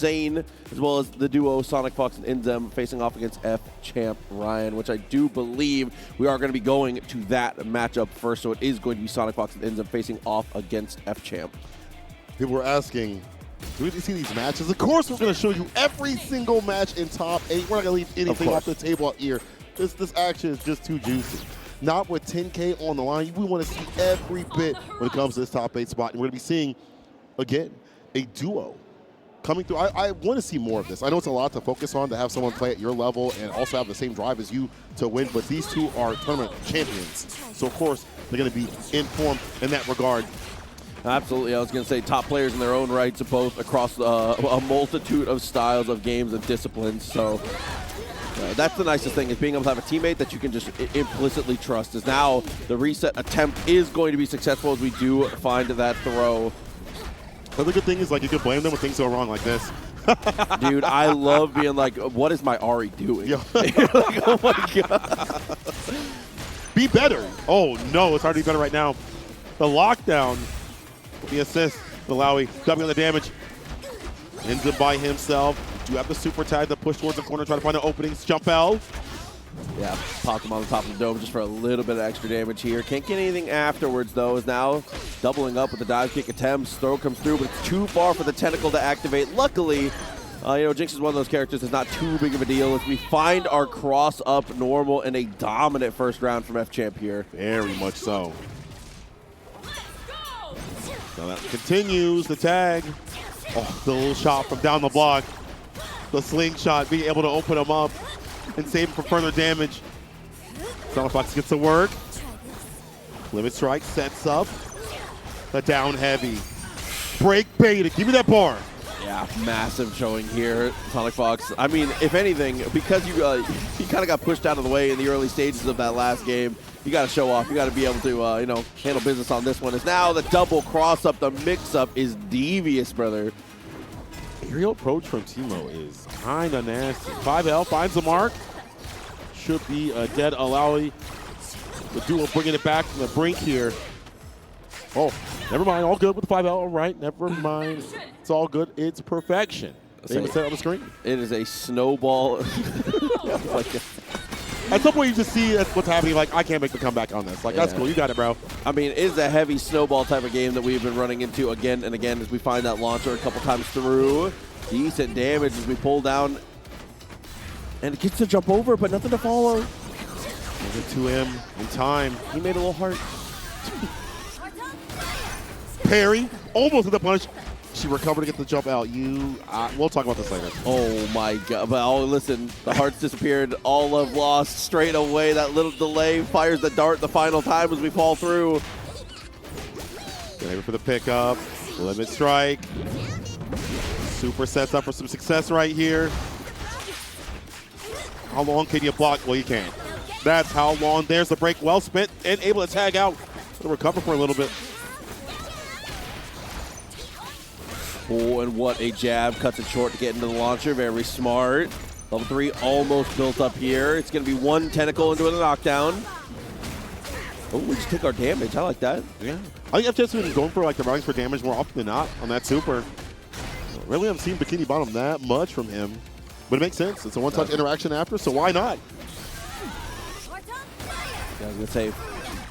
insane, as well as the duo SonicFox and Inzem facing off against FChamp Ryan, which I do believe we are going to be going to that matchup first. So it is going to be SonicFox and Inzem facing off against FChamp. People were asking, do we see these matches? Of course we're going to show you every single match in top 8. We're not going to leave anything off the table out here. This action is just too juicy. Not with 10K on the line. We want to see every bit when it comes to this top 8 spot. And we're going to be seeing, again, a duo coming through. I want to see more of this. I know it's a lot to focus on, to have someone play at your level and also have the same drive as you to win, but these two are tournament champions. So, of course, they're going to be in form in that regard. Absolutely. I was going to say top players in their own rights, both across a multitude of styles of games and disciplines. So that's the nicest thing, is being able to have a teammate that you can just implicitly trust. Is now the reset attempt is going to be successful, as we do find that throw. The other good thing is, like, you can blame them when things go wrong like this. Dude, I love being like, what is my Ari doing? Yeah. Like, oh my God. Be better. Oh, no, it's hard to be better right now. The lockdown, the assist, the Lowy, dubbing on the damage. Inzem by himself. Do have the super tag to push towards the corner, try to find the openings. Jump L. Yeah, pop him on the top of the dome just for a little bit of extra damage here. Can't get anything afterwards, though, is now doubling up with the dive kick attempts. Throw comes through, but it's too far for the tentacle to activate. Luckily, Jinx is one of those characters that's not too big of a deal as we find our cross up normal and a dominant first round from FChamp here. Very much so. So that continues the tag. Oh, the little shot from down the block. The slingshot, being able to open him up and save him for further damage. SonicFox gets to work. Limit strike sets up. The down heavy. Break bait. Give me that bar. Yeah, massive showing here, SonicFox. I mean, if anything, because you kind of got pushed out of the way in the early stages of that last game, you got to show off. You got to be able to, handle business on this one. Is now the double cross up. The mix up is devious, brother. Aerial approach from Teemo is kind of nasty. 5L finds the mark. Should be a dead Alawi. The duo bringing it back from the brink here. Oh, never mind. All good with the 5L. All right, never mind. It's all good. It's perfection. They even said it on the screen. It is a snowball. At some point, you just see what's happening. Like, I can't make the comeback on this. Like, that's cool. You got it, bro. I mean, it is a heavy snowball type of game that we've been running into again and again as we find that launcher a couple times through. Decent damage as we pull down. And it gets to jump over, but nothing to follow. Give it to him in time. He made a little heart. Parry, almost with the punish. She recovered to get the jump out. We'll talk about this later. Oh my God! But listen, the hearts disappeared. All love lost straight away. That little delay fires the dart the final time as we fall through. Ready for the pickup. Limit strike. Super sets up for some success right here. How long can you block? Well, you can't. That's how long. There's the break. Well spent and able to tag out. To recover for a little bit. Oh, and what a jab. Cuts it short to get into the launcher. Very smart. Level 3 almost built up here. It's going to be one tentacle into a knockdown. Oh, we just take our damage. I like that. Yeah. I think FChamp's been going for like the rounds for damage more often than not on that super. Really haven't seen Bikini Bottom that much from him. But it makes sense. It's a one-touch interaction after, so why not? Yeah, I was going to say,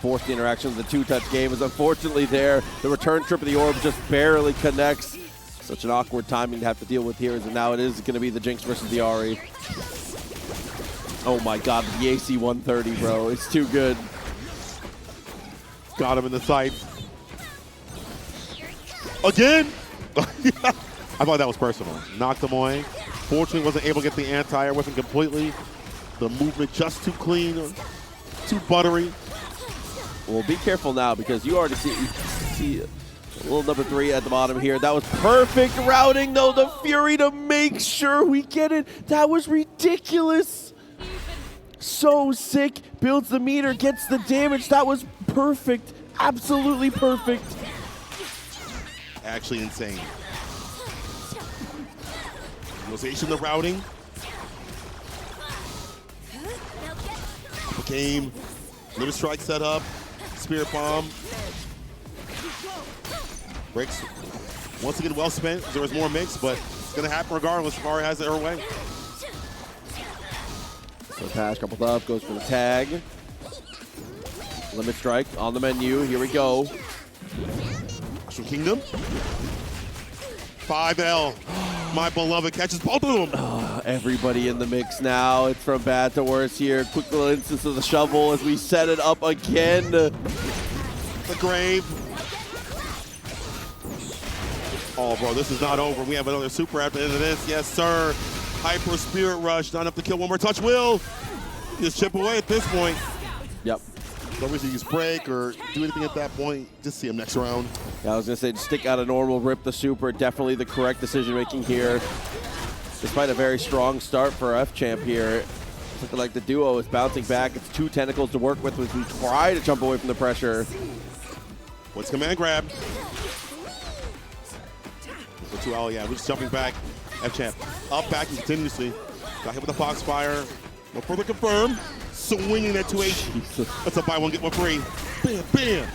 forced the interaction of the two-touch game is unfortunately there. The return trip of the orb just barely connects. Such an awkward timing to have to deal with here, as now it is going to be the Jinx versus the Ari. Oh my God, the AC 130, bro. It's too good. Got him in the sights. Again? I thought that was personal. Knocked him away. Fortunately, wasn't able to get the anti-air. Wasn't completely. The movement just too clean, too buttery. Well, be careful now because you already see a little number 3 at the bottom here. That was perfect routing, though. The Fury to make sure we get it. That was ridiculous. So sick. Builds the meter, gets the damage. That was perfect. Absolutely perfect. Actually insane. Utilization, the routing. Game. Limit strike set up. Spirit bomb. Breaks. Once again, well spent. There was more mix, but It's going to happen regardless if Ari has it her way. So Tash coupled up, goes for the tag. Limit strike on the menu. Here we go. Mushroom Kingdom. 5L. My beloved catches both of them. Everybody in the mix now. It's from bad to worse here. Quick little instance of the shovel as we set it up again. The grave. Oh, bro, this is not over. We have another super at the end of this. Yes, sir. Hyper Spirit Rush. Not enough to kill one more touch. Will just chip away at this point. Yep. Don't really use break or do anything at that point. Just see him next round. Yeah, I was going to say, just stick out a normal, rip the super. Definitely the correct decision-making here. Despite a very strong start for FChamp here. It's looking like the duo is bouncing back. It's 2 tentacles to work with as we try to jump away from the pressure. What's command grab? Oh, yeah, we're just jumping back. FChamp up, back, and continuously. Got hit with the Foxfire. No further confirm. Swinging at 280. That's a buy one, get one free. Bam, bam.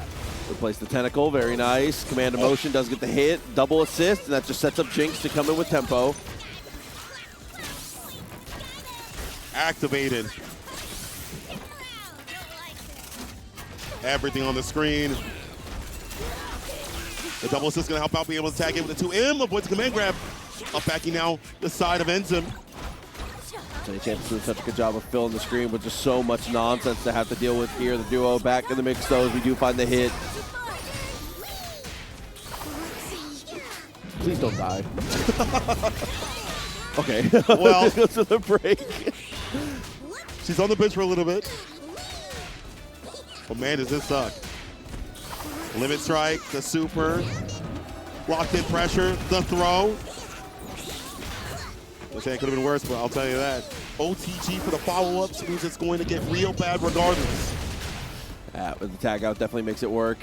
Replace the tentacle, very nice. Command of motion does get the hit. Double assist, and that just sets up Jinx to come in with tempo. Activated. Everything on the screen. The double assist gonna help out, be able to tag in with the 2M, avoids the command grab. Up backing now, the side of Inzem. FChamp is doing such a good job of filling the screen with just so much nonsense to have to deal with here. The duo back in the mix though, as we do find the hit. Please don't die. Okay. Well, goes to the break. She's on the bench for a little bit. But man, does this suck. Limit strike, the super. Locked in pressure, the throw. Okay, it could have been worse, but I'll tell you that. OTG for the follow-ups means it's going to get real bad regardless. With the tag out definitely makes it work.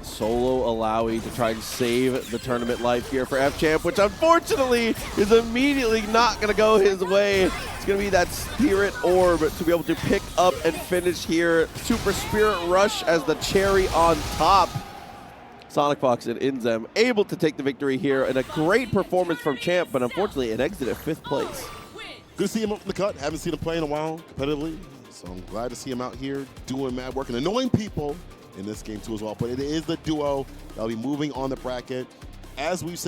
Solo Alawi to try and save the tournament life here for FChamp, which unfortunately is immediately not going to go his way. It's going to be that Spirit Orb to be able to pick up and finish here. Super Spirit Rush as the cherry on top. SonicFox and Inzem able to take the victory here, and a great performance from Champ, but unfortunately it exited 5th place. Good to see him up in the cut. Haven't seen him play in a while competitively, so I'm glad to see him out here doing mad work and annoying people in this game too as well. But it is the duo that'll be moving on the bracket. As we've said,